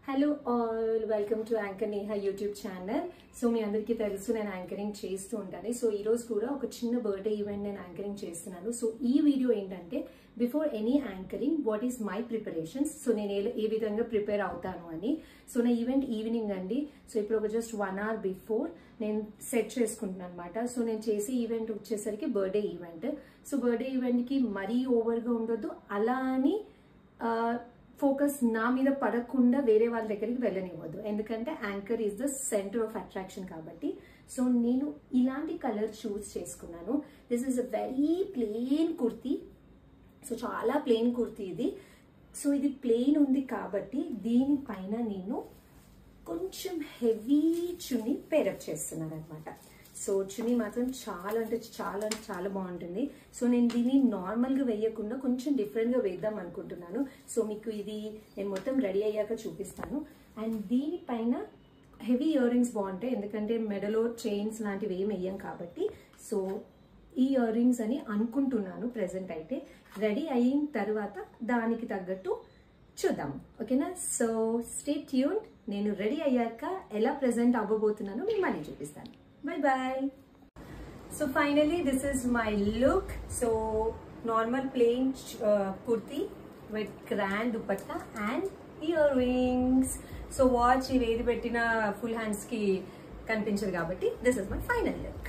Hello all, welcome to anchor Neha YouTube channel. So మీ అందరికీ తెలుసు నేను యాంకరింగ్ చేస్తూ ఉంటాను. సో ఈరోజు కూడా ఒక చిన్న బర్త్డే ఈవెంట్ నేను యాంకరింగ్ చేస్తున్నాను. సో ఈ వీడియో ఏంటంటే before any anchoring what is my preparations. So నేను ఏ విధంగా ప్రిపేర్ అవుతాను అని. సో నా ఈవెంట్ ఈవినింగ్ అండి. సో ఇప్పుడు ఒక జస్ట్ 1 hour బిఫోర్ నేను సెట్ చేసుకుంటున్నాను అనమాట. సో నేను చేసే ఈవెంట్ వచ్చేసరికి బర్త్డే ఈవెంట్. సో బర్త్డే ఈవెంట్కి మరీ ఓవర్గా ఉండొద్దు, అలా అని ఫోకస్ నా మీద పడకుండా వేరే వాళ్ళ దగ్గరికి వెళ్ళనివ్వద్దు, ఎందుకంటే anchor is the centre of attraction కాబట్టి. సో నేను ఇలాంటి కలర్ చూస్ చేసుకున్నాను. This is a very plain kurti. So చాలా ప్లెయిన్ కుర్తీ ఇది. సో ఇది ప్లెయిన్ ఉంది కాబట్టి దీనిపైన నేను కొంచెం హెవీ చున్నీ పేరప్ చేస్తున్నాను అనమాట. సో చున్నీ మాత్రం చాలా అంటే చాలా బాగుంటుంది. సో నేను దీన్ని నార్మల్గా వేయకుండా కొంచెం డిఫరెంట్గా వేద్దాం అనుకుంటున్నాను. సో మీకు ఇది నేను మొత్తం రెడీ అయ్యాక చూపిస్తాను. అండ్ దీనిపైన హెవీ ఇయర్ రింగ్స్ బాగుంటాయి, ఎందుకంటే మెడలో చైన్స్ లాంటివి ఏం వేయం కాబట్టి. సో ఈ ఇయర్ రింగ్స్ అని అనుకుంటున్నాను ప్రెసెంట్ అయితే. రెడీ అయిన తర్వాత దానికి తగ్గట్టు చూద్దాం, ఓకేనా? So stay tuned. నేను రెడీ అయ్యాక ఎలా ప్రెసెంట్ అవ్వబోతున్నానో మీకు మళ్ళీ చూపిస్తాను. Bye bye. So finally this is my look. So normal plain kurti with grand dupatta and earrings. So watch, ee vedi pettina full hands ki kanpinchadu kabatti this is my final look.